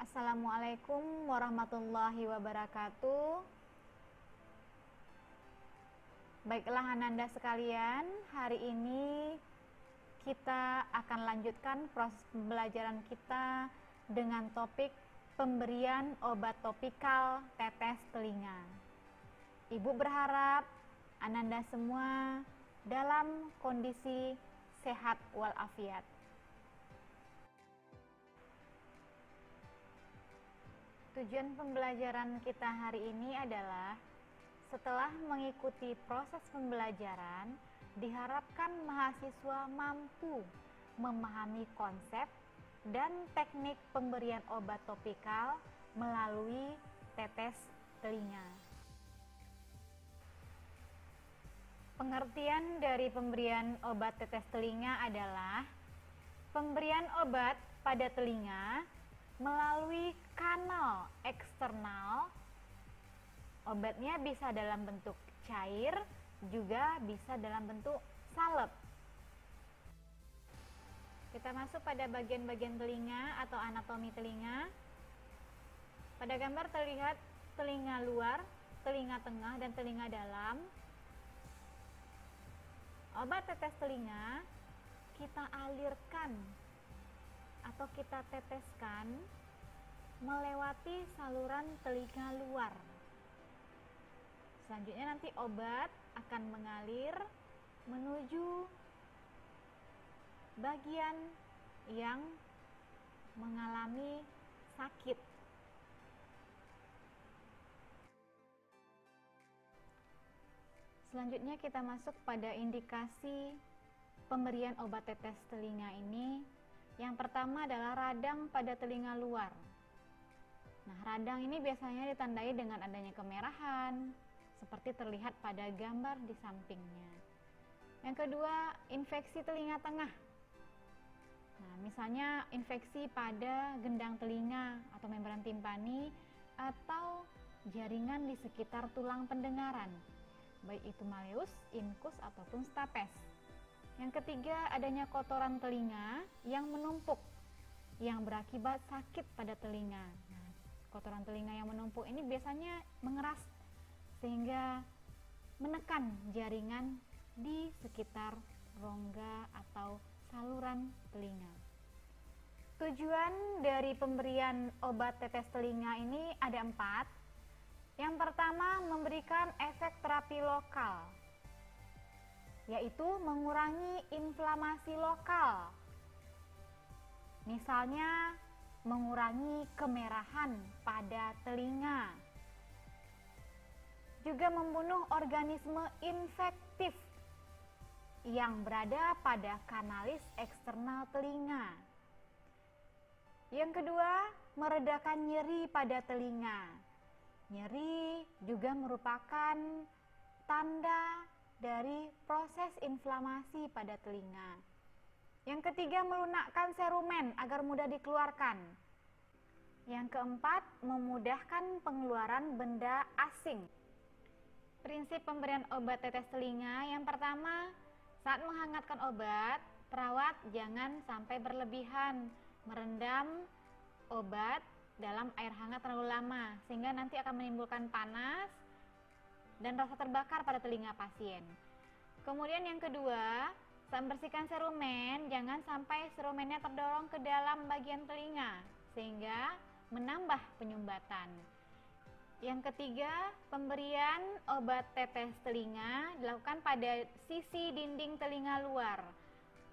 Assalamualaikum warahmatullahi wabarakatuh. Baiklah Ananda sekalian, hari ini kita akan lanjutkan proses pembelajaran kita dengan topik pemberian obat topikal tetes telinga. Ibu berharap Ananda semua dalam kondisi sehat walafiat. Tujuan pembelajaran kita hari ini adalah setelah mengikuti proses pembelajaran, diharapkan mahasiswa mampu memahami konsep dan teknik pemberian obat topikal melalui tetes telinga. Pengertian dari pemberian obat tetes telinga adalah pemberian obat pada telinga melalui kanal eksternal. Obatnya bisa dalam bentuk cair, juga bisa dalam bentuk salep. Kita masuk pada bagian-bagian telinga atau anatomi telinga. Pada gambar terlihat telinga luar, telinga tengah, dan telinga dalam. Obat tetes telinga kita alirkan atau kita teteskan melewati saluran telinga luar. Selanjutnya nanti obat akan mengalir menuju bagian yang mengalami sakit. Selanjutnya kita masuk pada indikasi pemberian obat tetes telinga ini. Yang pertama adalah radang pada telinga luar. Nah, radang ini biasanya ditandai dengan adanya kemerahan, seperti terlihat pada gambar di sampingnya. Yang kedua, infeksi telinga tengah. Nah, misalnya infeksi pada gendang telinga atau membran timpani atau jaringan di sekitar tulang pendengaran, baik itu malleus, incus ataupun stapes. Yang ketiga, adanya kotoran telinga yang menumpuk, yang berakibat sakit pada telinga. Nah, kotoran telinga yang menumpuk ini biasanya mengeras, sehingga menekan jaringan di sekitar rongga atau saluran telinga. Tujuan dari pemberian obat tetes telinga ini ada 4. Yang pertama, memberikan efek terapi lokal, yaitu mengurangi inflamasi lokal. Misalnya, mengurangi kemerahan pada telinga. Juga membunuh organisme infektif yang berada pada kanalis eksternal telinga. Yang kedua, meredakan nyeri pada telinga. Nyeri juga merupakan tanda dari proses inflamasi pada telinga. Yang ketiga, melunakkan serumen agar mudah dikeluarkan. Yang keempat, memudahkan pengeluaran benda asing. Prinsip pemberian obat tetes telinga yang pertama, saat menghangatkan obat, perawat jangan sampai berlebihan merendam obat dalam air hangat terlalu lama, sehingga nanti akan menimbulkan panas dan rasa terbakar pada telinga pasien. Kemudian yang kedua, saat membersihkan serumen, jangan sampai serumennya terdorong ke dalam bagian telinga sehingga menambah penyumbatan. Yang ketiga, pemberian obat tetes telinga dilakukan pada sisi dinding telinga luar.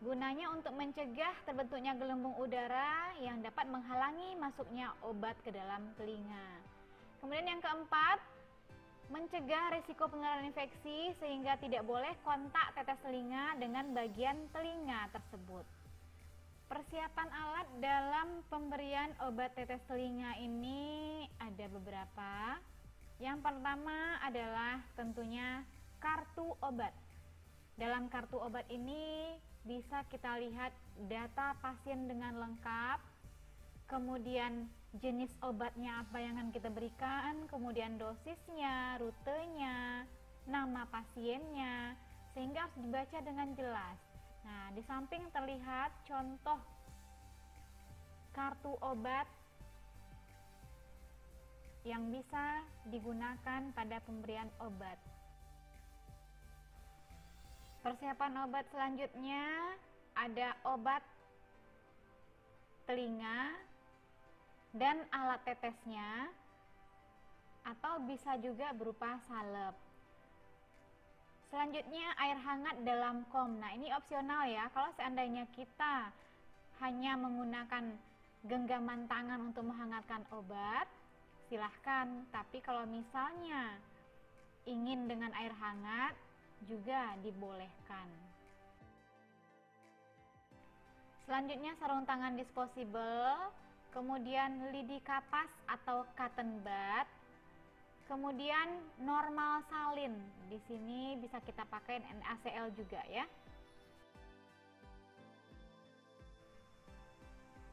Gunanya untuk mencegah terbentuknya gelembung udara yang dapat menghalangi masuknya obat ke dalam telinga. Kemudian yang keempat, mencegah risiko penularan infeksi sehingga tidak boleh kontak tetes telinga dengan bagian telinga tersebut. Persiapan alat dalam pemberian obat tetes telinga ini ada beberapa. Yang pertama adalah tentunya kartu obat. Dalam kartu obat ini bisa kita lihat data pasien dengan lengkap, kemudian jenis obatnya apa yang akan kita berikan, kemudian dosisnya, rutenya, nama pasiennya, sehingga harus dibaca dengan jelas. Nah, di samping terlihat contoh kartu obat yang bisa digunakan pada pemberian obat. Persiapan obat selanjutnya ada obat telinga dan alat tetesnya, atau bisa juga berupa salep. Selanjutnya air hangat dalam kom. Nah, ini opsional ya. Kalau seandainya kita hanya menggunakan genggaman tangan untuk menghangatkan obat, silahkan. Tapi kalau misalnya ingin dengan air hangat, juga dibolehkan. Selanjutnya sarung tangan disposable, kemudian lidi kapas atau cotton bud, kemudian normal salin. Di sini bisa kita pakai NaCl juga ya.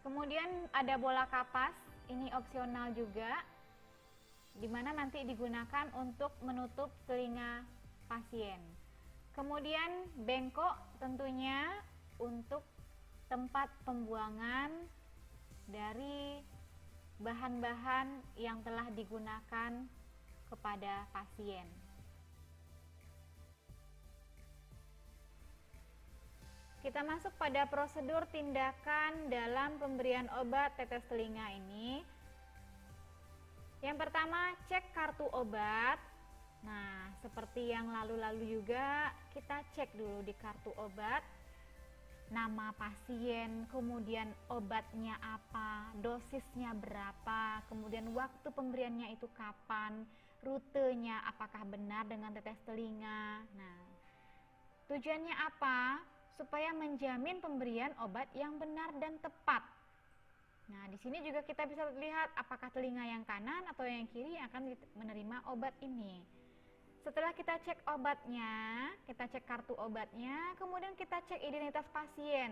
Kemudian ada bola kapas, ini opsional juga, dimana nanti digunakan untuk menutup telinga pasien. Kemudian bengkok tentunya untuk tempat pembuangan dari bahan-bahan yang telah digunakan kepada pasien. Kita masuk pada prosedur tindakan dalam pemberian obat tetes telinga ini. Yang pertama, cek kartu obat. Nah, seperti yang lalu-lalu juga, kita cek dulu di kartu obat nama pasien, kemudian obatnya apa, dosisnya berapa, kemudian waktu pemberiannya itu kapan, rutenya apakah benar dengan tetes telinga. Nah, tujuannya apa? Supaya menjamin pemberian obat yang benar dan tepat. Nah, di sini juga kita bisa lihat apakah telinga yang kanan atau yang kiri yang akan menerima obat ini. Setelah kita cek obatnya, kita cek kartu obatnya, kemudian kita cek identitas pasien.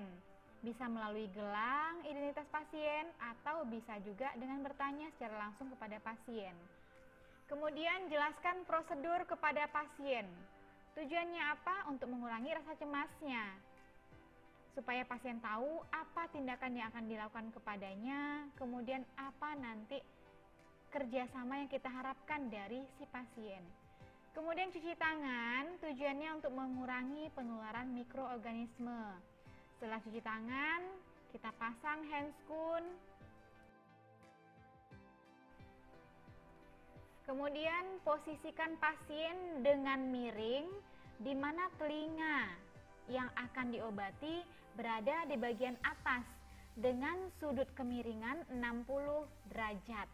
Bisa melalui gelang identitas pasien atau bisa juga dengan bertanya secara langsung kepada pasien. Kemudian jelaskan prosedur kepada pasien. Tujuannya apa? Untuk mengurangi rasa cemasnya. Supaya pasien tahu apa tindakan yang akan dilakukan kepadanya, kemudian apa nanti kerjasama yang kita harapkan dari si pasien. Kemudian cuci tangan, tujuannya untuk mengurangi penularan mikroorganisme. Setelah cuci tangan, kita pasang handscoon. Kemudian posisikan pasien dengan miring, di mana telinga yang akan diobati berada di bagian atas dengan sudut kemiringan 60 derajat.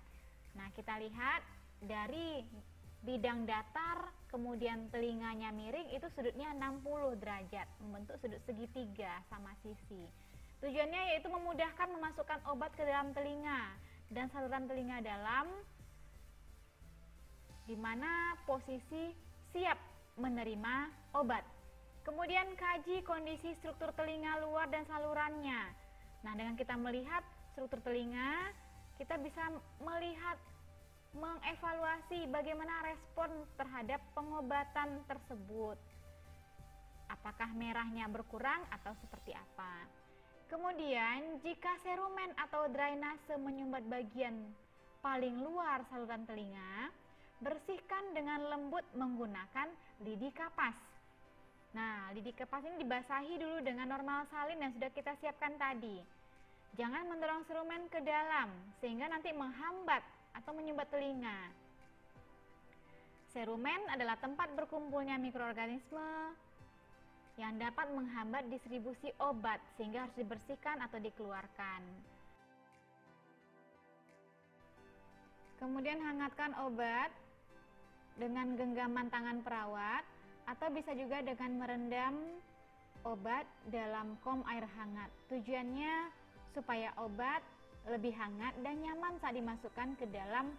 Nah, kita lihat dari bidang datar, kemudian telinganya miring, itu sudutnya 60 derajat, membentuk sudut segitiga sama sisi. Tujuannya yaitu memudahkan memasukkan obat ke dalam telinga dan saluran telinga dalam, di mana posisi siap menerima obat. Kemudian kaji kondisi struktur telinga luar dan salurannya. Nah, dengan kita melihat struktur telinga, kita bisa melihat, mengevaluasi bagaimana respon terhadap pengobatan tersebut. Apakah merahnya berkurang atau seperti apa. Kemudian jika serumen atau drainase menyumbat bagian paling luar saluran telinga, bersihkan dengan lembut menggunakan lidi kapas. Nah, lidi kapas ini dibasahi dulu dengan normal salin yang sudah kita siapkan tadi. Jangan mendorong serumen ke dalam sehingga nanti menghambat atau menyumbat telinga. Serumen adalah tempat berkumpulnya mikroorganisme yang dapat menghambat distribusi obat sehingga harus dibersihkan atau dikeluarkan. Kemudian hangatkan obat dengan genggaman tangan perawat atau bisa juga dengan merendam obat dalam kom air hangat. Tujuannya supaya obat lebih hangat dan nyaman saat dimasukkan ke dalam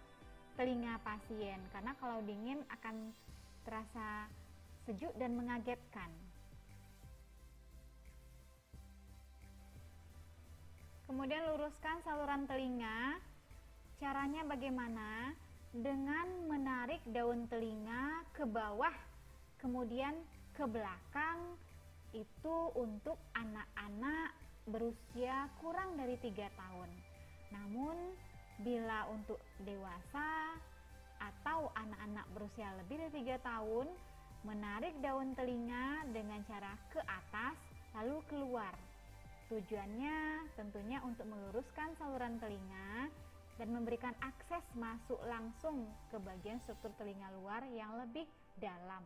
telinga pasien, karena kalau dingin akan terasa sejuk dan mengagetkan. Kemudian luruskan saluran telinga. Caranya bagaimana? Dengan menarik daun telinga ke bawah, kemudian ke belakang. Itu untuk anak-anak berusia kurang dari 3 tahun. Namun bila untuk dewasa atau anak-anak berusia lebih dari 3 tahun menarik daun telinga dengan cara ke atas lalu keluar. Tujuannya tentunya untuk meluruskan saluran telinga dan memberikan akses masuk langsung ke bagian struktur telinga luar yang lebih dalam.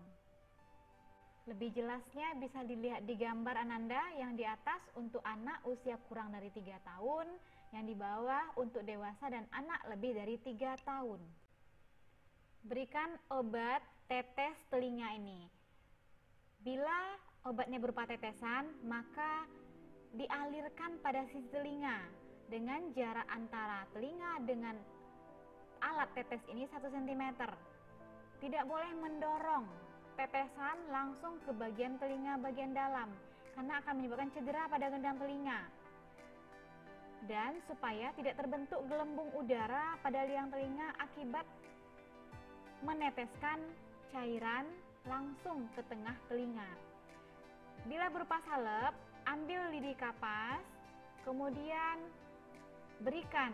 Lebih jelasnya bisa dilihat di gambar Ananda yang di atas untuk anak usia kurang dari 3 tahun, yang di bawah untuk dewasa dan anak lebih dari 3 tahun. Berikan obat tetes telinga ini. Bila obatnya berupa tetesan, maka dialirkan pada sisi telinga dengan jarak antara telinga dengan alat tetes ini 1 cm. Tidak boleh mendorong tetesan langsung ke bagian telinga bagian dalam karena akan menyebabkan cedera pada gendang telinga. Dan supaya tidak terbentuk gelembung udara pada liang telinga akibat meneteskan cairan langsung ke tengah telinga. Bila berupa salep, ambil lidi kapas, kemudian berikan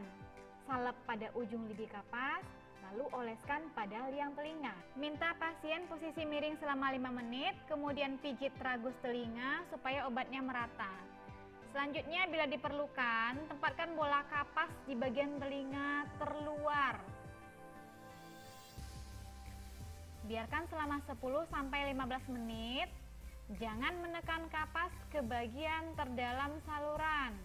salep pada ujung lidi kapas, lalu oleskan pada liang telinga. Minta pasien posisi miring selama 5 menit, kemudian pijit tragus telinga supaya obatnya merata. Selanjutnya bila diperlukan, tempatkan bola kapas di bagian telinga terluar. Biarkan selama 10-15 menit. Jangan menekan kapas ke bagian terdalam saluran.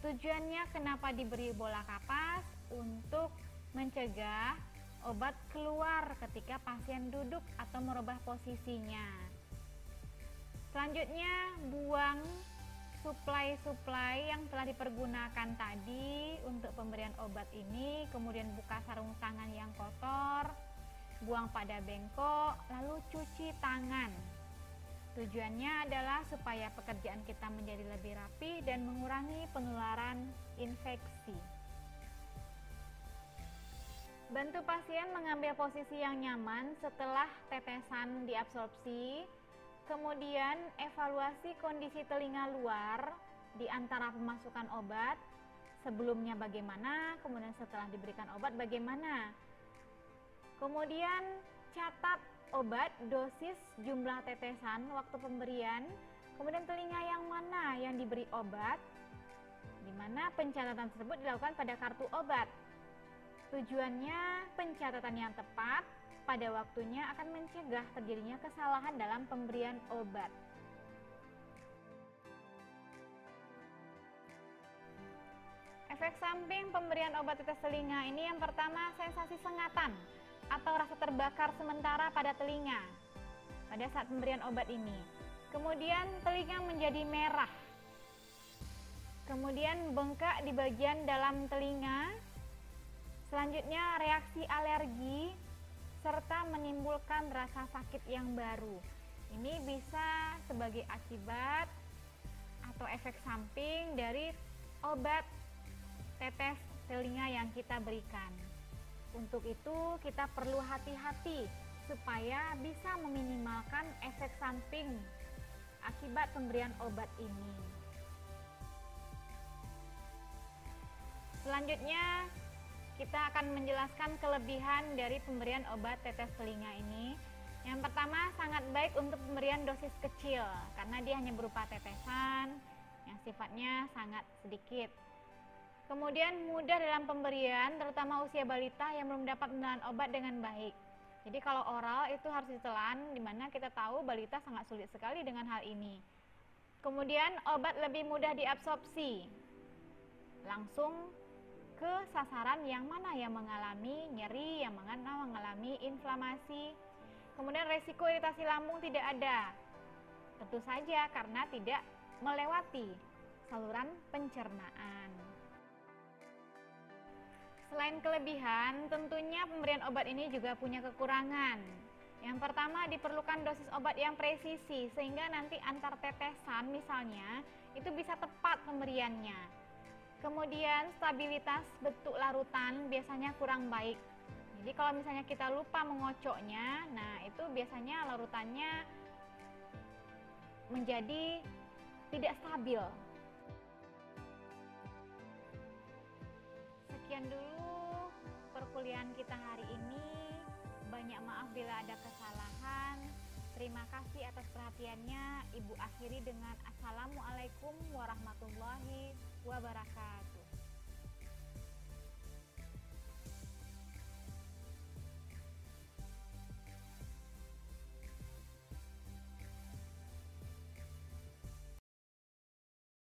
Tujuannya kenapa diberi bola kapas? Untuk mencegah obat keluar ketika pasien duduk atau merubah posisinya. Selanjutnya, buang suplai yang telah dipergunakan tadi untuk pemberian obat ini, kemudian buka sarung tangan yang kotor, buang pada bengkok, lalu cuci tangan. Tujuannya adalah supaya pekerjaan kita menjadi lebih rapi dan mengurangi penularan infeksi. Bantu pasien mengambil posisi yang nyaman setelah tetesan diabsorpsi. Kemudian evaluasi kondisi telinga luar di antara pemasukan obat. Sebelumnya bagaimana, kemudian setelah diberikan obat bagaimana. Kemudian catat obat, dosis, jumlah tetesan, waktu pemberian, kemudian telinga yang mana yang diberi obat, di mana pencatatan tersebut dilakukan pada kartu obat. Tujuannya pencatatan yang tepat pada waktunya akan mencegah terjadinya kesalahan dalam pemberian obat. Efek samping pemberian obat tetes telinga ini yang pertama sensasi sengatan atau rasa terbakar sementara pada telinga pada saat pemberian obat ini. Kemudian telinga menjadi merah. Kemudian bengkak di bagian dalam telinga. Selanjutnya reaksi alergi serta menimbulkan rasa sakit yang baru. Ini bisa sebagai akibat atau efek samping dari obat tetes telinga yang kita berikan. Untuk itu kita perlu hati-hati supaya bisa meminimalkan efek samping akibat pemberian obat ini. Selanjutnya kita akan menjelaskan kelebihan dari pemberian obat tetes telinga ini. Yang pertama, sangat baik untuk pemberian dosis kecil karena dia hanya berupa tetesan yang sifatnya sangat sedikit. Kemudian mudah dalam pemberian, terutama usia balita yang belum dapat menelan obat dengan baik. Jadi kalau oral itu harus ditelan, dimana kita tahu balita sangat sulit sekali dengan hal ini. Kemudian obat lebih mudah diabsorpsi, langsung ke sasaran yang mana yang mengalami nyeri, yang mana mengalami inflamasi. Kemudian resiko iritasi lambung tidak ada, tentu saja karena tidak melewati saluran pencernaan. Selain kelebihan, tentunya pemberian obat ini juga punya kekurangan. Yang pertama, diperlukan dosis obat yang presisi, sehingga nanti antar tetesan misalnya, itu bisa tepat pemberiannya. Kemudian, stabilitas bentuk larutan biasanya kurang baik. Jadi kalau misalnya kita lupa mengocoknya, nah itu biasanya larutannya menjadi tidak stabil. Sekian dulu perkuliahan kita hari ini. Banyak maaf bila ada kesalahan. Terima kasih atas perhatiannya. Ibu akhiri dengan Assalamualaikum warahmatullahi wabarakatuh.